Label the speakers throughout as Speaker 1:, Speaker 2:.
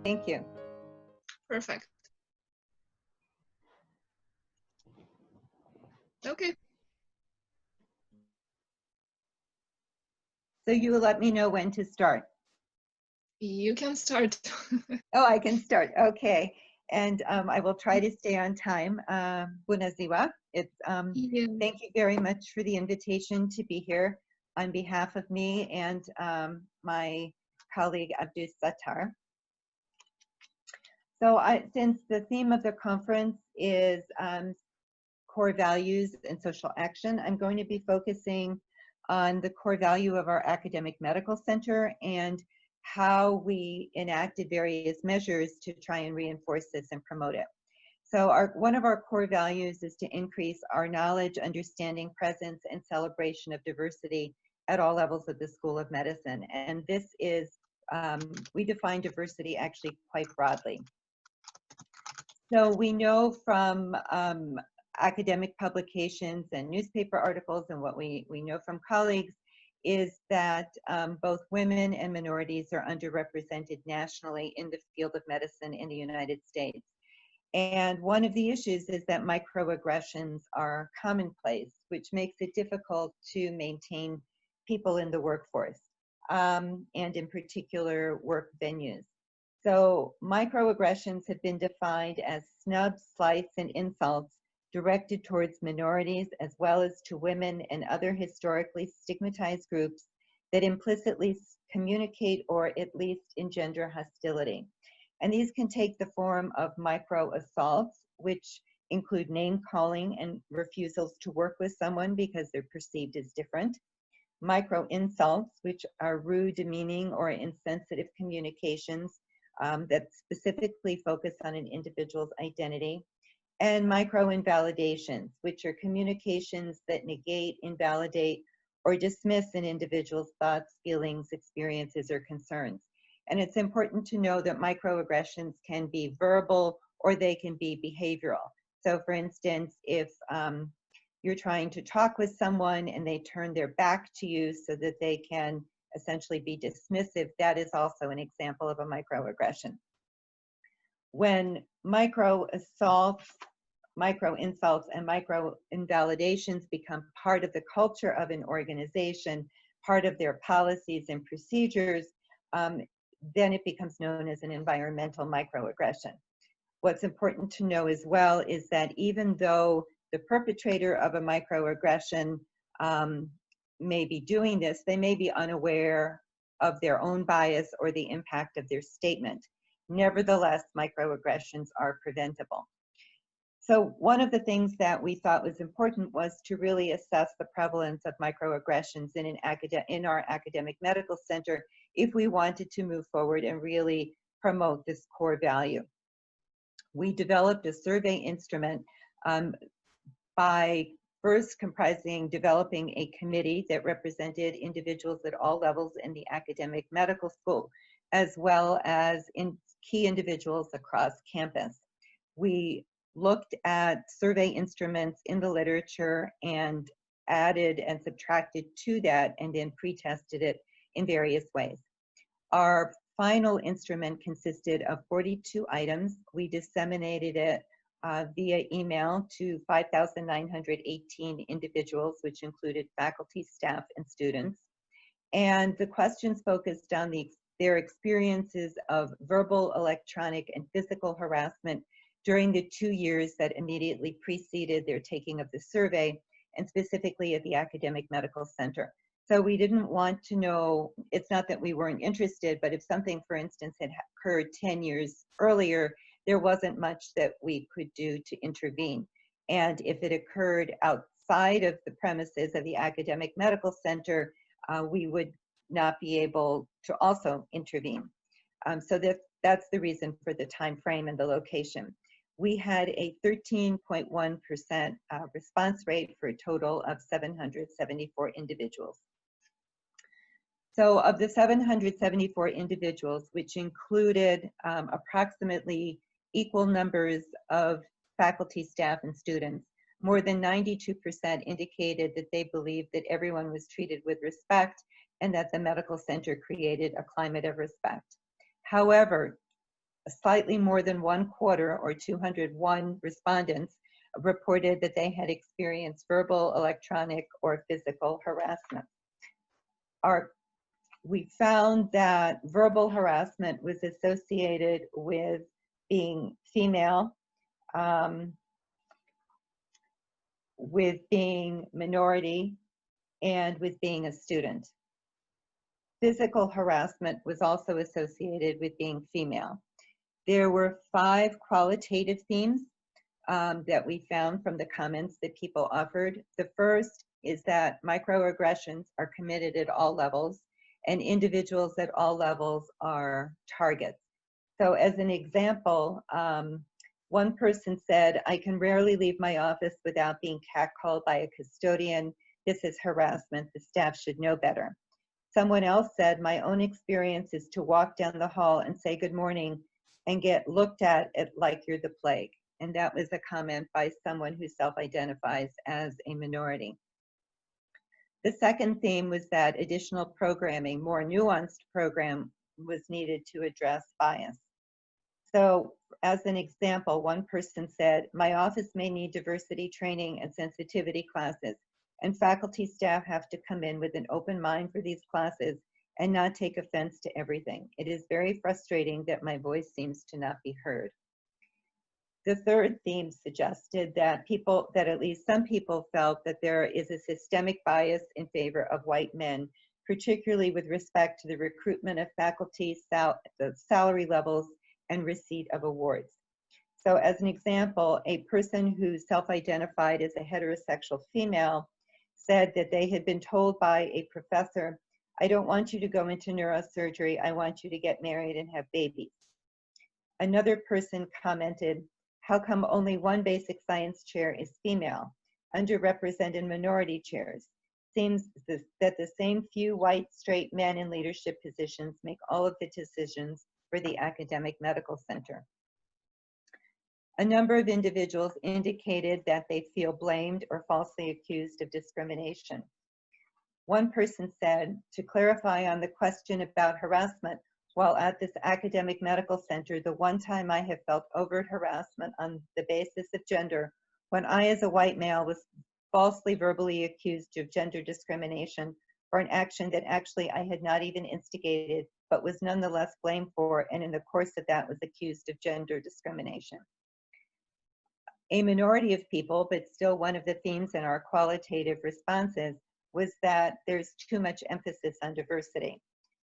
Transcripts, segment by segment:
Speaker 1: Thank you.
Speaker 2: Perfect. Okay.
Speaker 1: So you will let me know when to start.
Speaker 2: You can start.
Speaker 1: Oh, I can start. Okay. And I will try to stay on time. Bună ziua.
Speaker 2: Yeah.
Speaker 1: Thank you very much for the invitation to be here on behalf of me and my colleague Abdus Sattar. So since the theme of the conference is core values and social action, I'm going to be focusing on the core value of our academic medical center and how we enacted various measures to try and reinforce this and promote it. So one of our core values is to increase our knowledge, understanding, presence, and celebration of diversity at all levels of the School of Medicine. And this is, we define diversity actually quite broadly. So we know from academic publications and newspaper articles and what we know from colleagues is that both women and minorities are underrepresented nationally in the field of medicine in the United States. And one of the issues is that microaggressions are commonplace, which makes it difficult to maintain people in the workforce and in particular work venues. So microaggressions have been defined as snubs, slights, and insults directed towards minorities as well as to women and other historically stigmatized groups that implicitly communicate or at least engender hostility. And these can take the form of microassaults, which include name calling and refusals to work with someone because they're perceived as different. Microinsults, which are rude, demeaning, or insensitive communications that specifically focus on an individual's identity. And microinvalidations, which are communications that negate, invalidate, or dismiss an individual's thoughts, feelings, experiences, or concerns. And it's important to know that microaggressions can be verbal or they can be behavioral. So for instance, if you're trying to talk with someone and they turn their back to you so that they can essentially be dismissive, that is also an example of a microaggression. When microassaults, microinsults, and microinvalidations become part of the culture of an organization, part of their policies and procedures, then it becomes known as an environmental microaggression. What's important to know as well is that even though the perpetrator of a microaggression may be doing this, they may be unaware of their own bias or the impact of their statement. Nevertheless, microaggressions are preventable. So one of the things that we thought was important was to really assess the prevalence of microaggressions in our academic medical center if we wanted to move forward and really promote this core value. We developed a survey instrument by first developing a committee that represented individuals at all levels in the academic medical school, as well as key individuals across campus. We looked at survey instruments in the literature and added and subtracted to that and then pre-tested it in various ways. Our final instrument consisted of 42 items. We disseminated it via email to 5,918 individuals, which included faculty, staff, and students. And the questions focused on their experiences of verbal, electronic, and physical harassment during the 2 years that immediately preceded their taking of the survey, and specifically at the academic medical center. So we didn't want to know, it's not that we weren't interested, but if something, for instance, had occurred 10 years earlier, there wasn't much that we could do to intervene. And if it occurred outside of the premises of the academic medical center, we would not be able to also intervene. So that's the reason for the time frame and the location. We had a 13.1% response rate for a total of 774 individuals. So of the 774 individuals, which included approximately equal numbers of faculty, staff, and students, more than 92% indicated that they believed that everyone was treated with respect and that the medical center created a climate of respect. However, slightly more than 1/4, or 201 respondents, reported that they had experienced verbal, electronic, or physical harassment. We found that verbal harassment was associated with being female, with being minority, and with being a student. Physical harassment was also associated with being female. There were 5 qualitative themes that we found from the comments that people offered. The first is that microaggressions are committed at all levels, and individuals at all levels are targets. So as an example, one person said, "I can rarely leave my office without being catcalled by a custodian. This is harassment. The staff should know better." Someone else said, "My own experience is to walk down the hall and say good morning and get looked at like you're the plague." And that was a comment by someone who self-identifies as a minority. The second theme was that additional programming, more nuanced program, was needed to address bias. So as an example, one person said, "My office may need diversity training and sensitivity classes, and faculty staff have to come in with an open mind for these classes and not take offense to everything. It is very frustrating that my voice seems to not be heard." The third theme suggested that at least some people felt that there is a systemic bias in favor of white men, particularly with respect to the recruitment of faculty, the salary levels, and receipt of awards. So as an example, a person who self-identified as a heterosexual female said that they had been told by a professor, "I don't want you to go into neurosurgery, I want you to get married and have babies." Another person commented, "How come only one basic science chair is female? Underrepresented minority chairs. Seems that the same few white straight men in leadership positions make all of the decisions for the academic medical center." A number of individuals indicated that they feel blamed or falsely accused of discrimination. One person said, "To clarify on the question about harassment, while at this academic medical center, the one time I have felt overt harassment on the basis of gender, when I as a white male was falsely verbally accused of gender discrimination for an action that actually I had not even instigated, but was nonetheless blamed for, and in the course of that was accused of gender discrimination." A minority of people, but still one of the themes in our qualitative responses, was that there's too much emphasis on diversity.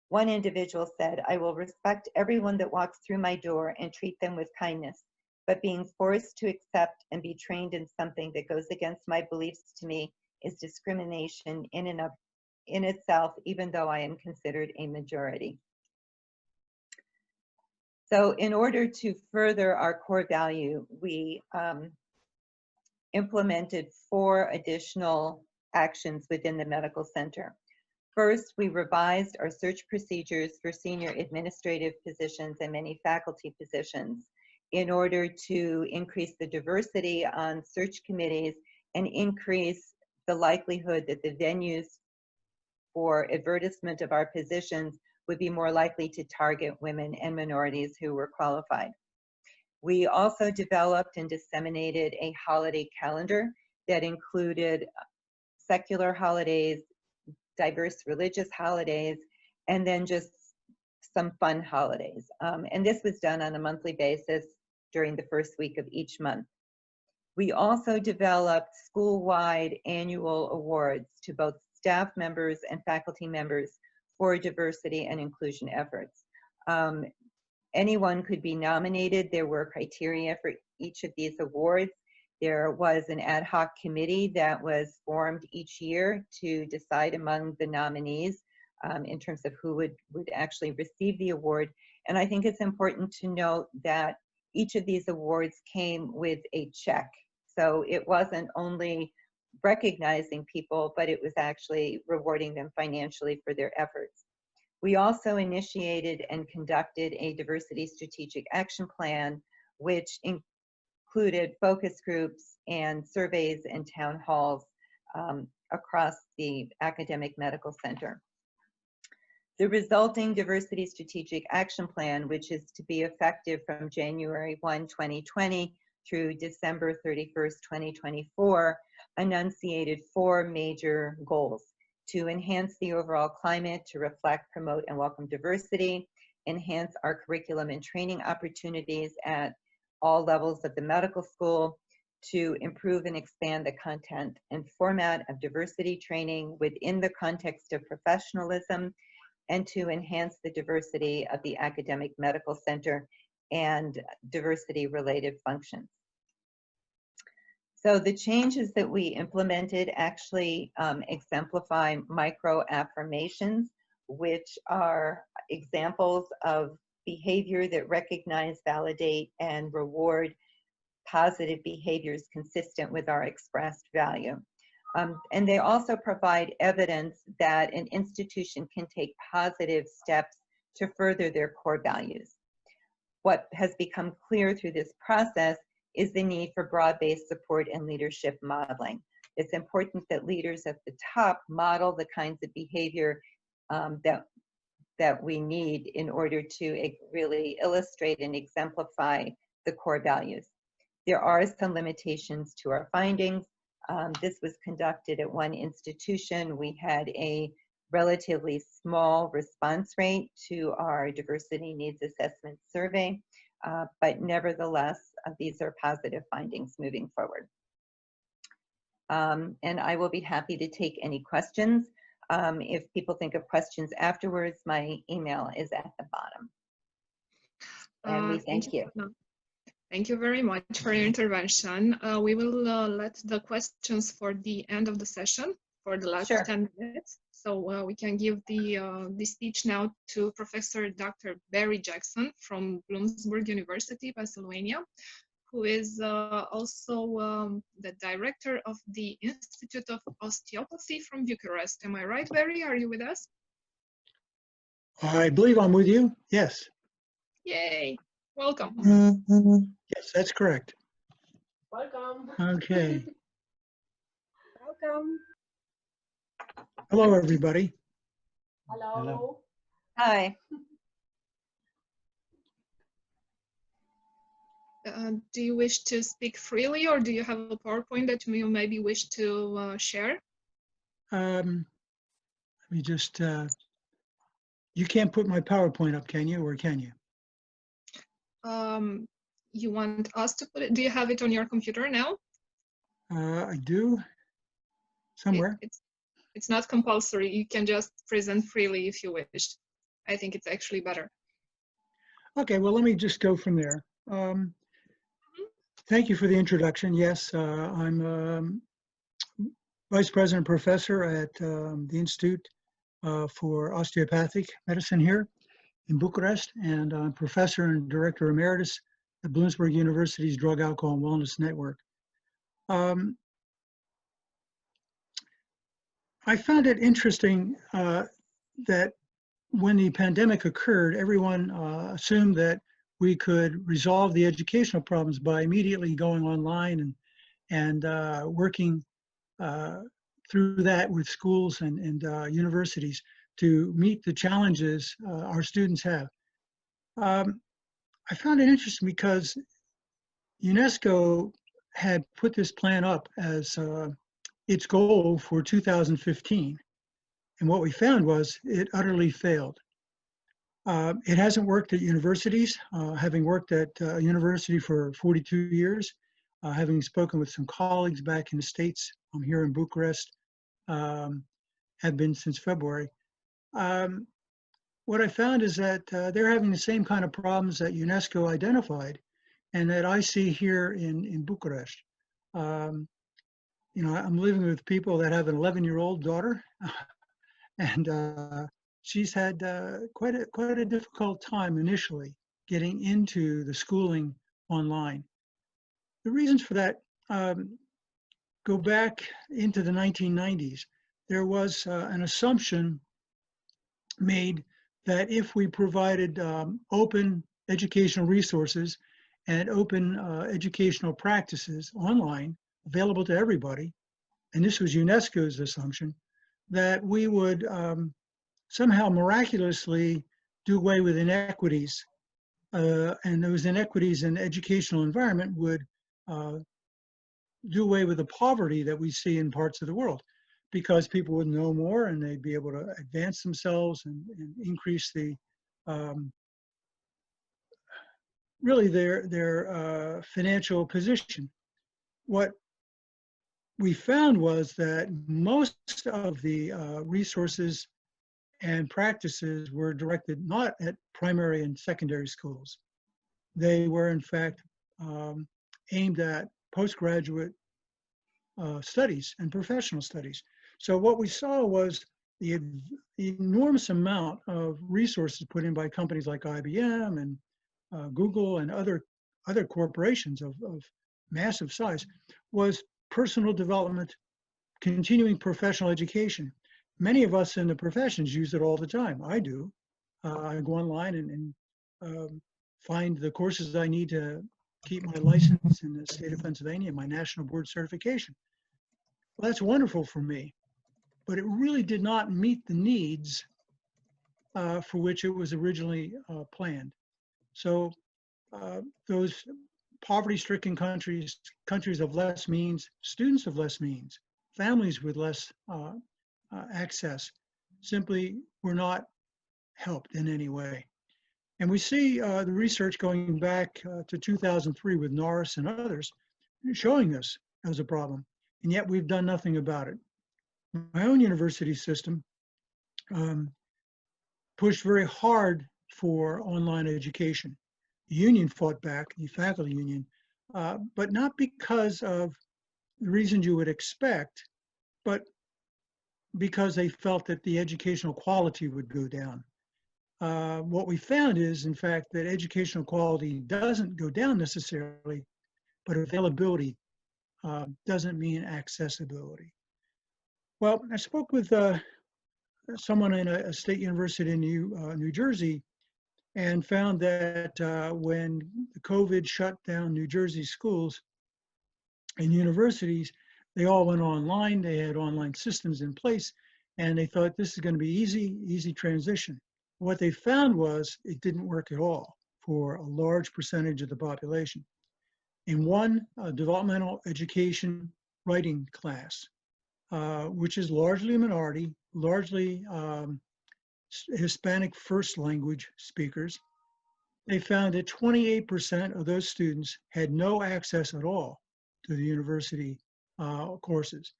Speaker 1: One individual said, "I will respect everyone that walks through my door and treat them with kindness, but being forced to accept and be trained in something that goes against my beliefs to me is discrimination in itself, even though I am considered a majority." So in order to further our core value, we implemented 4 additional actions within the medical center. First, we revised our search procedures for senior administrative positions and many faculty positions in order to increase the diversity on search committees and increase the likelihood that the venues for advertisement of our positions would be more likely to target women and minorities who were qualified. We also developed and disseminated a holiday calendar that included secular holidays, diverse religious holidays, and then just some fun holidays. And this was done on a monthly basis during the first week of each month. We also developed school-wide annual awards to both staff members and faculty members for diversity and inclusion efforts. Anyone could be nominated. There were criteria for each of these awards. There was an ad hoc committee that was formed each year to decide among the nominees in terms of who would actually receive the award. And I think it's important to note that each of these awards came with a check. So it wasn't only recognizing people, but it was actually rewarding them financially for their efforts. We also initiated and conducted a diversity strategic action plan, which included focus groups and surveys and town halls across the academic medical center. The resulting Diversity Strategic Action Plan, which is to be effective from January 1, 2020 through December 31st, 2024, enunciated 4 major goals: to enhance the overall climate, to reflect, promote, and welcome diversity, enhance our curriculum and training opportunities at all levels of the medical school, to improve and expand the content and format of diversity training within the context of professionalism, and to enhance the diversity of the academic medical center and diversity-related functions. So the changes that we implemented actually exemplify microaffirmations, which are examples of behavior that recognize, validate, and reward positive behaviors consistent with our expressed value. And they also provide evidence that an institution can take positive steps to further their core values. What has become clear through this process is the need for broad-based support and leadership modeling. It's important that leaders at the top model the kinds of behavior that we need in order to really illustrate and exemplify the core values. There are some limitations to our findings. This was conducted at one institution. We had a relatively small response rate to our diversity needs assessment survey, but nevertheless, these are positive findings moving forward. And I will be happy to take any questions. If people think of questions afterwards, my email is at the bottom. And we thank you.
Speaker 2: Thank you very much for your intervention. We will let the questions for the end of the session for the last 10 minutes. So we can give the speech now to Professor Dr. Barry Jackson from Bloomsburg University, Pennsylvania, who is also the director of the Institute of Osteopathy from Bucharest. Am I right, Barry? Are you with us?
Speaker 3: I believe I'm with you. Yes.
Speaker 2: Yay. Welcome.
Speaker 3: Yes, that's correct.
Speaker 4: Welcome.
Speaker 3: Okay.
Speaker 4: Welcome.
Speaker 3: Hello, everybody.
Speaker 4: Hello.
Speaker 3: Hello.
Speaker 1: Hi.
Speaker 2: Do you wish to speak freely, or do you have a PowerPoint that you maybe wish to share?
Speaker 3: Let me just, you can't put my PowerPoint up, can you, or can you?
Speaker 2: You want us to put it? Do you have it on your computer now?
Speaker 3: I do, somewhere.
Speaker 2: It's not compulsory. You can just present freely if you wish. I think it's actually better.
Speaker 3: Okay, well, let me just go from there. Thank you for the introduction. Yes, I'm Vice President Professor at the Institute for Osteopathic Medicine here in Bucharest, and I'm Professor and Director Emeritus at Bloomsburg University's Drug, Alcohol, and Wellness Network. I found it interesting that when the pandemic occurred, everyone assumed that we could resolve the educational problems by immediately going online and working through that with schools and universities to meet the challenges our students have. I found it interesting because UNESCO had put this plan up as its goal for 2015. And what we found was it utterly failed. It hasn't worked at universities, having worked at a university for 42 years, having spoken with some colleagues back in the States. I'm here in Bucharest, have been since February. What I found is that they're having the same kind of problems that UNESCO identified and that I see here in Bucharest. You know, I'm living with people that have an 11-year-old daughter, and she's had quite a difficult time initially getting into the schooling online. The reasons for that go back into the 1990s. There was an assumption made that if we provided open educational resources and open educational practices online, available to everybody, and this was UNESCO's assumption, that we would somehow miraculously do away with inequities. And those inequities in the educational environment would do away with the poverty that we see in parts of the world, because people would know more and they'd be able to advance themselves and increase the really their financial position. What we found was that most of the resources and practices were directed not at primary and secondary schools. They were in fact aimed at postgraduate studies and professional studies. So what we saw was the enormous amount of resources put in by companies like IBM and Google and other corporations of massive size was personal development, continuing professional education. Many of us in the professions use it all the time. I do. I go online and find the courses I need to keep my license in the state of Pennsylvania, my national board certification. Well, that's wonderful for me, but it really did not meet the needs for which it was originally planned. So those poverty-stricken countries, countries of less means, students of less means, families with less access, simply were not helped in any way. And we see the research going back to 2003 with Norris and others showing this as a problem, and yet we've done nothing about it. My own university system pushed very hard for online education. The union fought back, the faculty union, but not because of the reasons you would expect, but because they felt that the educational quality would go down. What we found is, in fact, that educational quality doesn't go down necessarily, but availability doesn't mean accessibility. Well, I spoke with someone in a state university in New Jersey and found that when the COVID shut down New Jersey schools and universities, they all went online. They had online systems in place, and they thought this is going to be easy transition. What they found was it didn't work at all for a large percentage of the population. In one developmental education writing class, which is largely a minority, largely Hispanic first language speakers, they found that 28% of those students had no access at all to the university courses.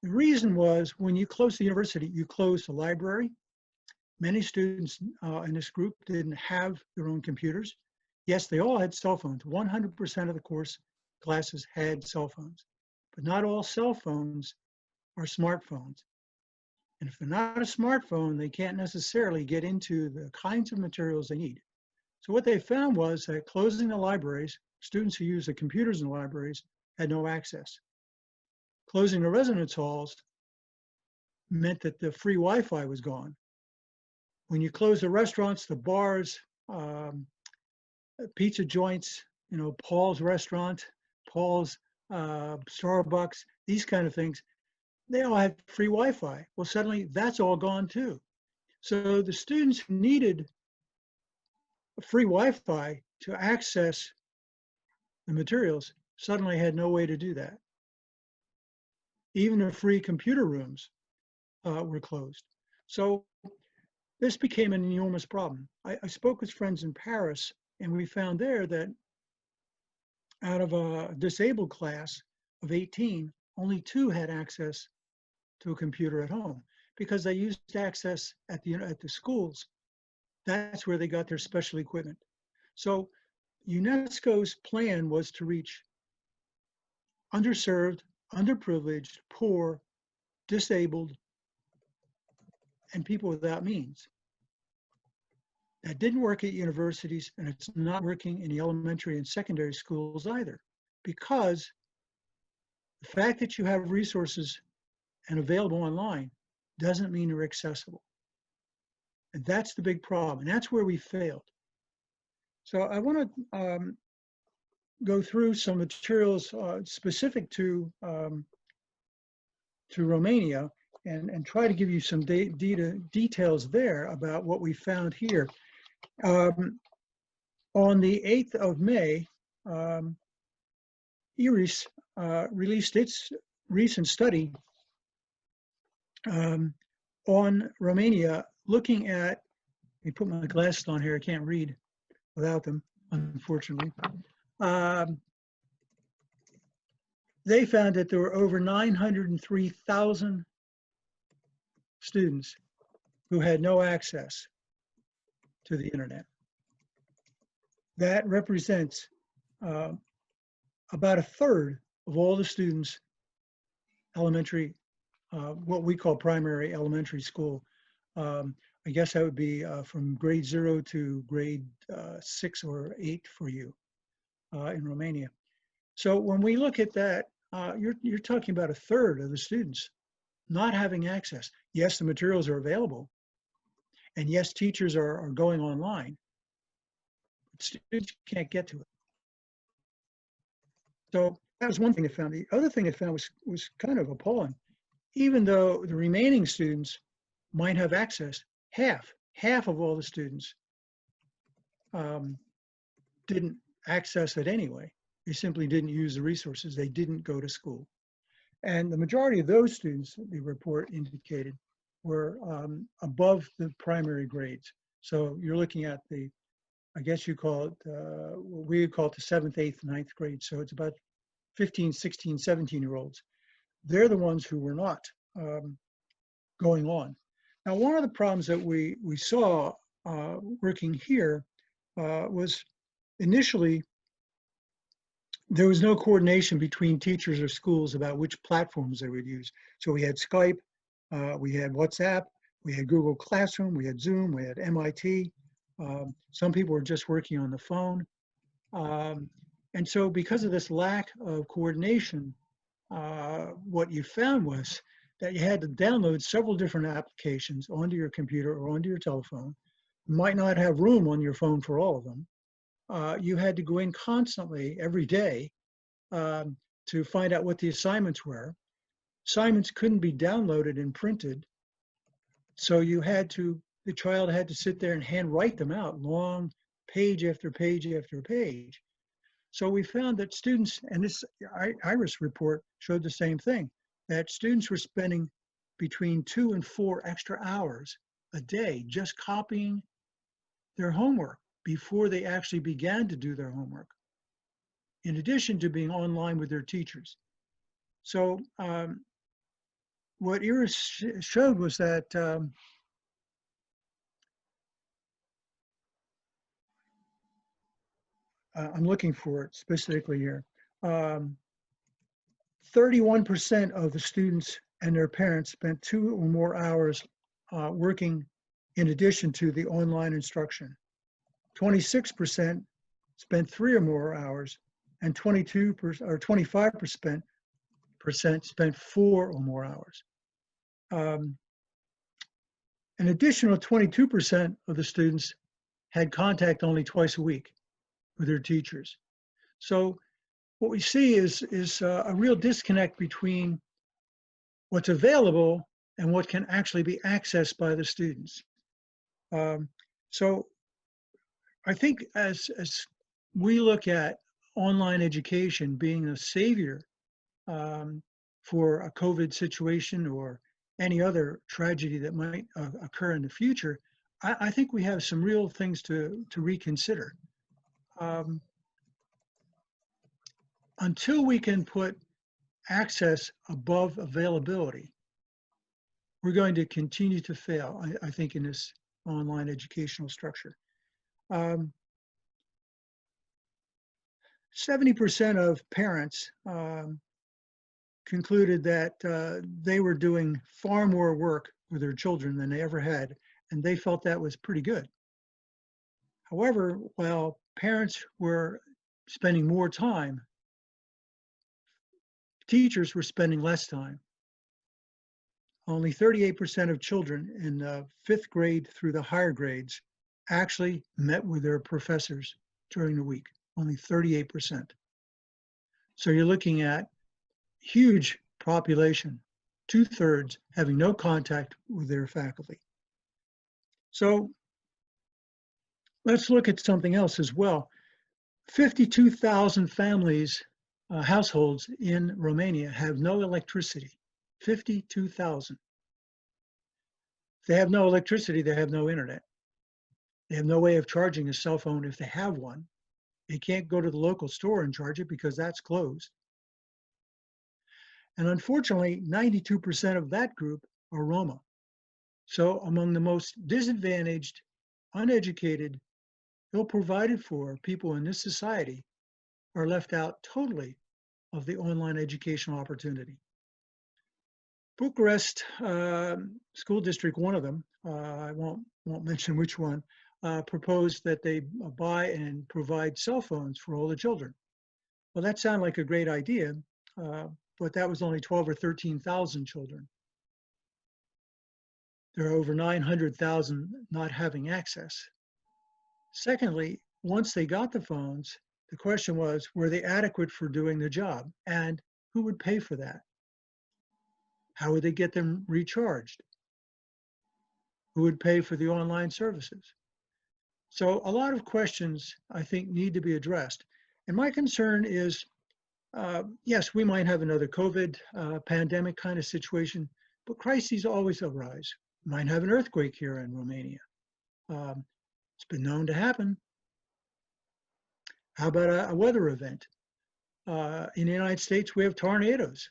Speaker 3: The reason was when you close the university, you close the library. Many students in this group didn't have their own computers. Yes, they all had cell phones. 100% of the course classes had cell phones, but not all cell phones are smartphones. And if they're not a smartphone, they can't necessarily get into the kinds of materials they need. So what they found was that closing the libraries, students who use the computers in the libraries had no access. Closing the residence halls meant that the free Wi-Fi was gone. When you close the restaurants, the bars, pizza joints, you know, Paul's restaurant, Paul's Starbucks, these kind of things, they all had free Wi-Fi. Well, suddenly that's all gone too. So the students who needed free Wi-Fi to access the materials suddenly had no way to do that. Even the free computer rooms were closed. So this became an enormous problem. I spoke with friends in Paris, and we found there that out of a disabled class of 18, only 2 had access to a computer at home because they used access at the schools. That's where they got their special equipment. So UNESCO's plan was to reach underserved, underprivileged, poor, disabled, and people without means. That didn't work at universities, and it's not working in the elementary and secondary schools either, because the fact that you have resources and available online doesn't mean they're accessible. And that's the big problem, and that's where we failed. So I want to go through some materials specific to Romania and try to give you some details there about what we found here. On the 8th of May, Iasi released its recent study on Romania, looking at, let me put my glasses on here, I can't read without them, unfortunately. They found that there were over 903,000 students who had no access to the internet. That represents about a third of all the students, elementary, what we call primary elementary school. I guess that would be from grade 0 to grade 6 or 8 for you in Romania. So when we look at that, you're talking about a third of the students not having access. Yes, the materials are available, and yes, teachers are going online, but students can't get to it. So that was one thing I found. The other thing I found was kind of appalling. Even though the remaining students might have access, half of all the students didn't access it anyway. They simply didn't use the resources. They didn't go to school. And the majority of those students, the report indicated, were above the primary grades. So you're looking at the, I guess you call it, what we would call it the 7th, 8th, 9th grade. So it's about 15, 16, 17-year-olds. They're the ones who were not going on. Now, one of the problems that we saw working here was initially there was no coordination between teachers or schools about which platforms they would use. So we had Skype, we had WhatsApp, we had Google Classroom, we had Zoom, we had MIT. Some people were just working on the phone. And so because of this lack of coordination, what you found was that you had to download several different applications onto your computer or onto your telephone. You might not have room on your phone for all of them. You had to go in constantly every day to find out what the assignments were. Assignments couldn't be downloaded and printed. So you had to, the child had to sit there and hand write them out, long page after page after page. So we found that students, and this IRIS report showed the same thing, that students were spending between 2 and 4 extra hours a day just copying their homework before they actually began to do their homework, in addition to being online with their teachers. So what Iris showed was that I'm looking for it specifically here. 31% of the students and their parents spent 2 or more hours working in addition to the online instruction. 26% spent 3 or more hours, and 22% or 25% spent 4 or more hours. An additional 22% of the students had contact only twice a week with their teachers. So what we see is a real disconnect between what's available and what can actually be accessed by the students. So I think as we look at online education being a savior for a COVID situation or any other tragedy that might occur in the future, I think we have some real things to reconsider. Until we can put access above availability, we're going to continue to fail, I think, in this online educational structure. 70% of parents concluded that they were doing far more work with their children than they ever had, and they felt that was pretty good. However, while parents were spending more time, teachers were spending less time. Only 38% of children in the 5th grade through the higher grades actually met with their professors during the week, only 38%. So you're looking at huge population 2/3 having no contact with their faculty. So let's look at something else as well. 52,000 families, households in Romania have no electricity. 52,000. If they have no electricity, they have no internet. They have no way of charging a cell phone if they have one. They can't go to the local store and charge it because that's closed. And unfortunately, 92% of that group are Roma. So among the most disadvantaged, uneducated, ill-provided for people in this society are left out totally of the online educational opportunity. Bucharest School District, one of them, I won't mention which one, proposed that they buy and provide cell phones for all the children. Well, that sounded like a great idea, but that was only 12 or 13,000 children. There are over 900,000 not having access. Secondly, once they got the phones, the question was, were they adequate for doing the job? And who would pay for that? How would they get them recharged? Who would pay for the online services? So a lot of questions, I think, need to be addressed. And my concern is, yes, we might have another COVID pandemic kind of situation, but crises always arise. We might have an earthquake here in Romania. It's been known to happen. How about a weather event? In the United States, we have tornadoes.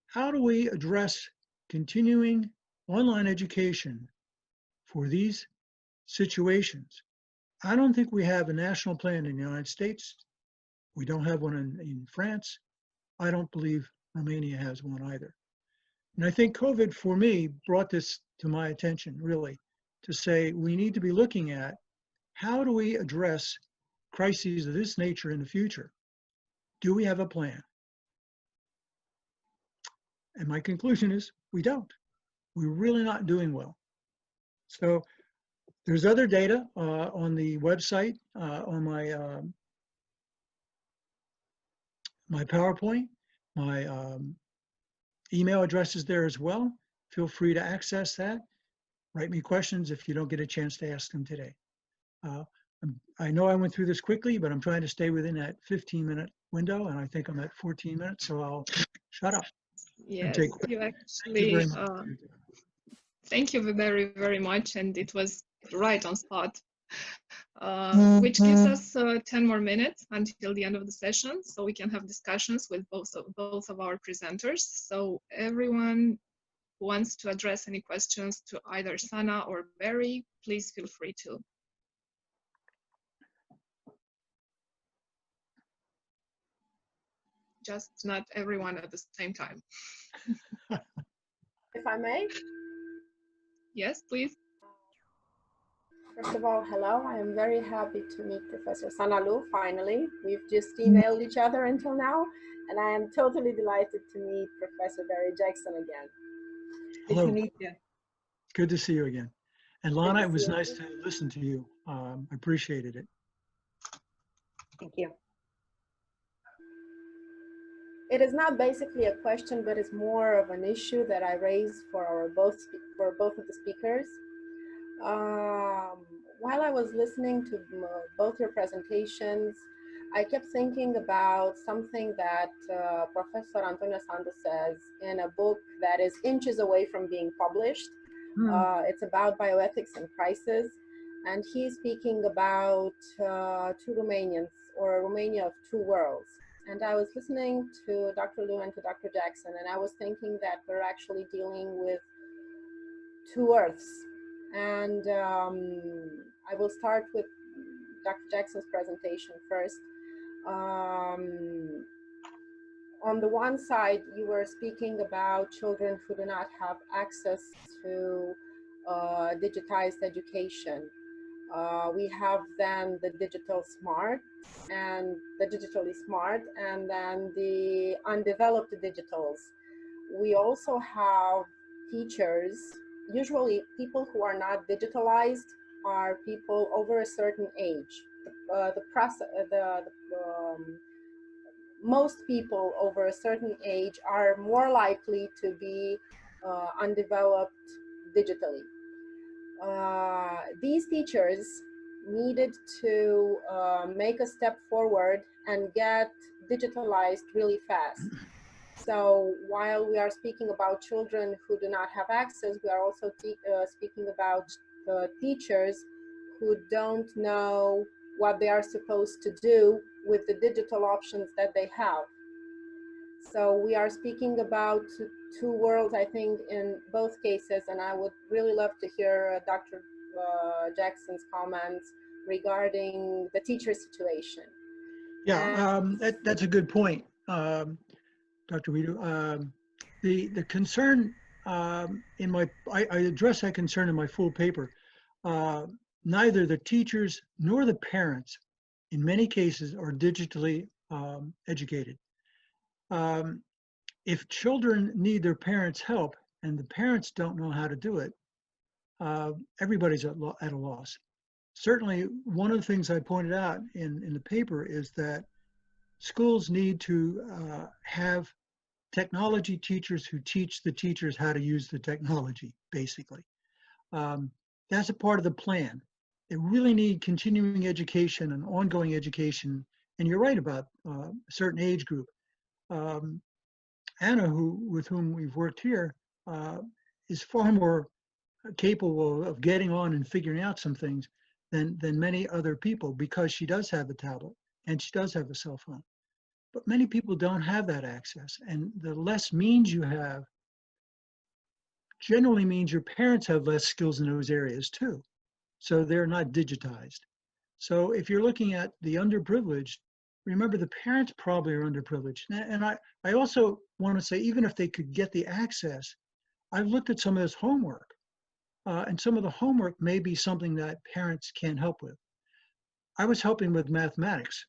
Speaker 3: How do we address continuing online education for these situations? I don't think we have a national plan in the United States. We don't have one in France. I don't believe Romania has one either. And I think COVID, for me, brought this to my attention, really, to say we need to be looking at how do we address crises of this nature in the future? Do we have a plan? And my conclusion is we don't. We're really not doing well. So there's other data on the website, on my my PowerPoint, my email address is there as well. Feel free to access that. Write me questions if you don't get a chance to ask them today. I know I went through this quickly, but I'm trying to stay within that 15-minute window, and I think I'm at 14 minutes, so I'll shut up.
Speaker 2: Yes, you actually,
Speaker 3: Thank you very much.
Speaker 2: Thank you very, very much, and it was right on spot, which gives us 10 more minutes until the end of the session, so we can have discussions with both of our presenters. So everyone who wants to address any questions to either Sana or Barry, please feel free to. Just not everyone at the same time.
Speaker 4: If I may?
Speaker 2: Yes, please.
Speaker 4: First of all, hello. I am very happy to meet Professor Sana Loue, finally. We've just emailed each other until now, and I am totally delighted to meet Professor Barry Jackson again.
Speaker 1: Good
Speaker 3: Hello.
Speaker 1: to meet you.
Speaker 3: Good to see you again. And Lana, it was nice to listen to you. I appreciated it.
Speaker 1: Thank you.
Speaker 4: It is not basically a question, but it's more of an issue that I raised for both of the speakers. While I was listening to both your presentations, I kept thinking about something that Professor Antonio Santos says in a book that is inches away from being published. It's about bioethics and crisis, and he's speaking about two Romanians, or a Romania of two worlds. And I was listening to Dr. Loue and to Dr. Jackson, and I was thinking that we're actually dealing with two Earths. And I will start with Dr. Jackson's presentation first. On the one side, you were speaking about children who do not have access to digitized education. We have then the digital smart and the digitally smart, and then the undeveloped digitals. We also have teachers, usually people who are not digitalized are people over a certain age. most people over a certain age are more likely to be undeveloped digitally. These teachers needed to make a step forward and get digitalized really fast. So while we are speaking about children who do not have access, we are also speaking about teachers who don't know what they are supposed to do with the digital options that they have. So we are speaking about two worlds, I think, in both cases, and I would really love to hear Dr. Jackson's comments regarding the teacher situation.
Speaker 3: Yeah, that's a good point, Dr. Widu. The concern in my, I address that concern in my full paper. Neither the teachers nor the parents, in many cases, are digitally educated. If children need their parents' help and the parents don't know how to do it, everybody's at a loss. Certainly, one of the things I pointed out in the paper is that schools need to have technology teachers who teach the teachers how to use the technology, basically. That's a part of the plan. They really need continuing education and ongoing education. And you're right about a certain age group. Anna, with whom we've worked here, is far more capable of getting on and figuring out some things than many other people, because she does have a tablet and she does have a cell phone. But many people don't have that access, and the less means you have generally means your parents have less skills in those areas too, so they're not digitized. So if you're looking at the underprivileged, remember the parents probably are underprivileged. And I also want to say, even if they could get the access, I've looked at some of this homework, and some of the homework may be something that parents can't help with. I was helping with mathematics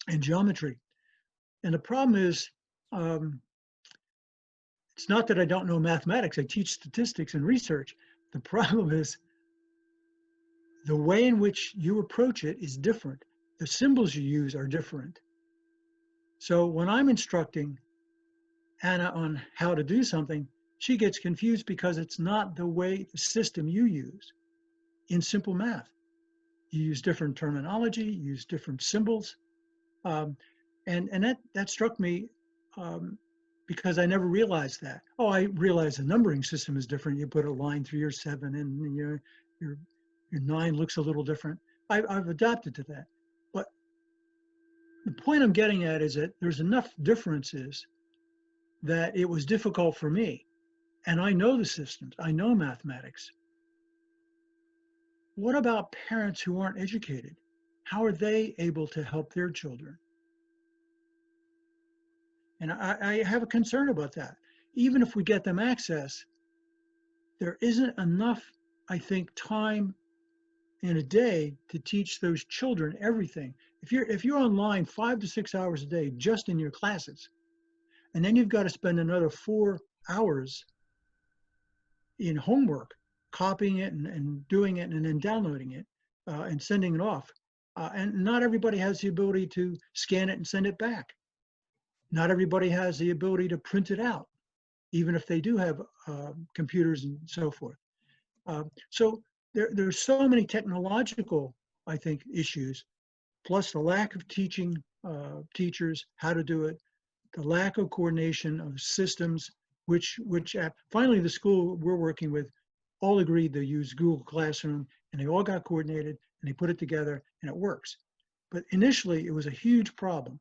Speaker 3: and geometry. And the problem is, it's not that I don't know mathematics, I teach statistics and research. The problem is the way in which you approach it is different. The symbols you use are different. So when I'm instructing Anna on how to do something, she gets confused because it's not the way, the system you use in simple math. You use different terminology, you use different symbols. And that struck me because I never realized that. Oh, I realized the numbering system is different. You put a line through your 7 and your 9 looks a little different. I've adapted to that. But the point I'm getting at is that there's enough differences that it was difficult for me. And I know the systems, I know mathematics. What about parents who aren't educated? How are they able to help their children? And I have a concern about that. Even if we get them access, there isn't enough, I think, time in a day to teach those children everything. If you're online 5 to 6 hours a day just in your classes, and then you've got to spend another 4 hours in homework, copying it and doing it and then downloading it and sending it off. And not everybody has the ability to scan it and send it back. Not everybody has the ability to print it out, even if they do have computers and so forth. So there's so many technological, I think, issues, plus the lack of teaching teachers how to do it, the lack of coordination of systems, which finally the school we're working with all agreed to use Google Classroom, and they all got coordinated and they put it together and it works. But initially it was a huge problem.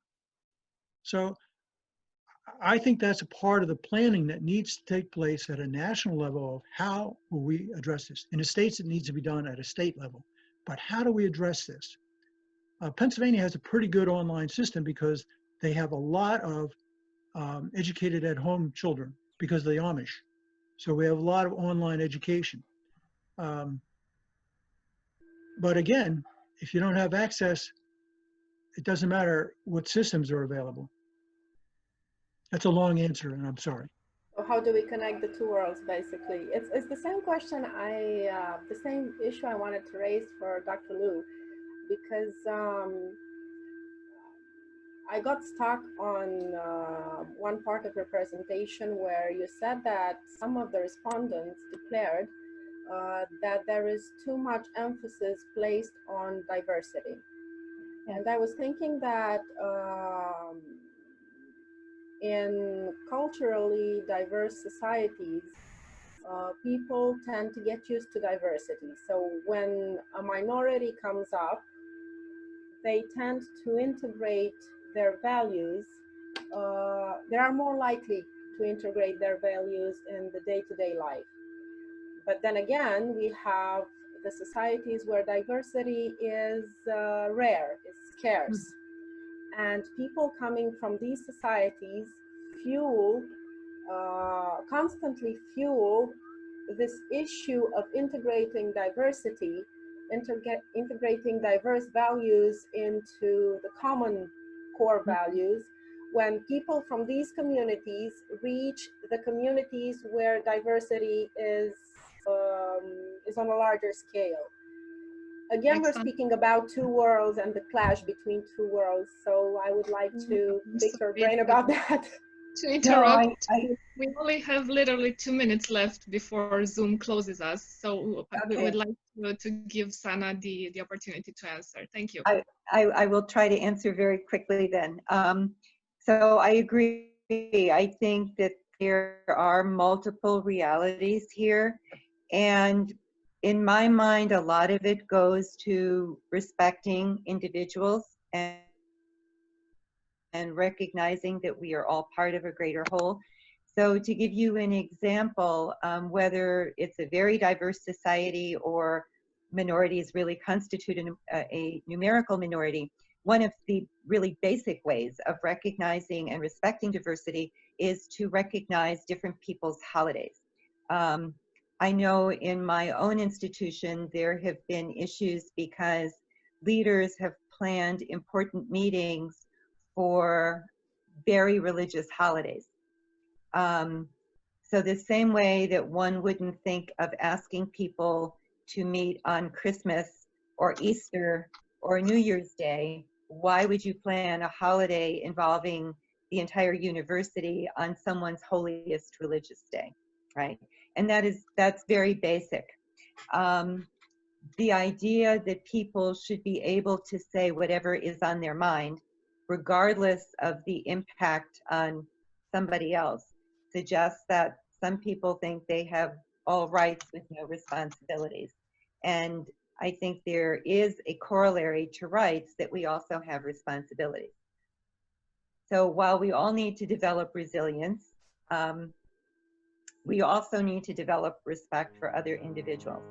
Speaker 3: So I think that's a part of the planning that needs to take place at a national level of how will we address this. In the states, it needs to be done at a state level. But how do we address this? Pennsylvania has a pretty good online system because they have a lot of educated at home children because of the Amish. So we have a lot of online education. But again, if you don't have access, it doesn't matter what systems are available. That's a long answer, and I'm sorry.
Speaker 4: So how do we connect the two worlds, basically? It's the same question the same issue I wanted to raise for Dr. Loue, because I got stuck on one part of your presentation where you said that some of the respondents declared that there is too much emphasis placed on diversity.
Speaker 1: Yes.
Speaker 4: And I was thinking that in culturally diverse societies, people tend to get used to diversity. So when a minority comes up, they tend to integrate their values. They are more likely to integrate their values in the day-to-day life. But then again, we have the societies where diversity is rare, it's scarce. And people coming from these societies constantly fuel this issue of integrating diversity, integrating diverse values into the common core values. When people from these communities reach the communities where diversity is on a larger scale. Again, we're speaking about two worlds and the clash between two worlds. So I would like to pick your brain about that.
Speaker 2: To interrupt,
Speaker 1: No,
Speaker 2: we only have literally 2 minutes left before Zoom closes us. So we would like to give Sana the opportunity to answer. Thank you.
Speaker 1: I will try to answer very quickly then. So I agree. I think that there are multiple realities here. And in my mind, a lot of it goes to respecting individuals and recognizing that we are all part of a greater whole. So to give you an example, whether it's a very diverse society or minorities really constitute a numerical minority, one of the really basic ways of recognizing and respecting diversity is to recognize different people's holidays. I know in my own institution, there have been issues because leaders have planned important meetings for very religious holidays. So the same way that one wouldn't think of asking people to meet on Christmas or Easter or New Year's Day, why would you plan a holiday involving the entire university on someone's holiest religious day, right? And that's very basic. The idea that people should be able to say whatever is on their mind, regardless of the impact on somebody else, suggests that some people think they have all rights with no responsibilities. And I think there is a corollary to rights that we also have responsibilities. So while we all need to develop resilience, we also need to develop respect for other individuals.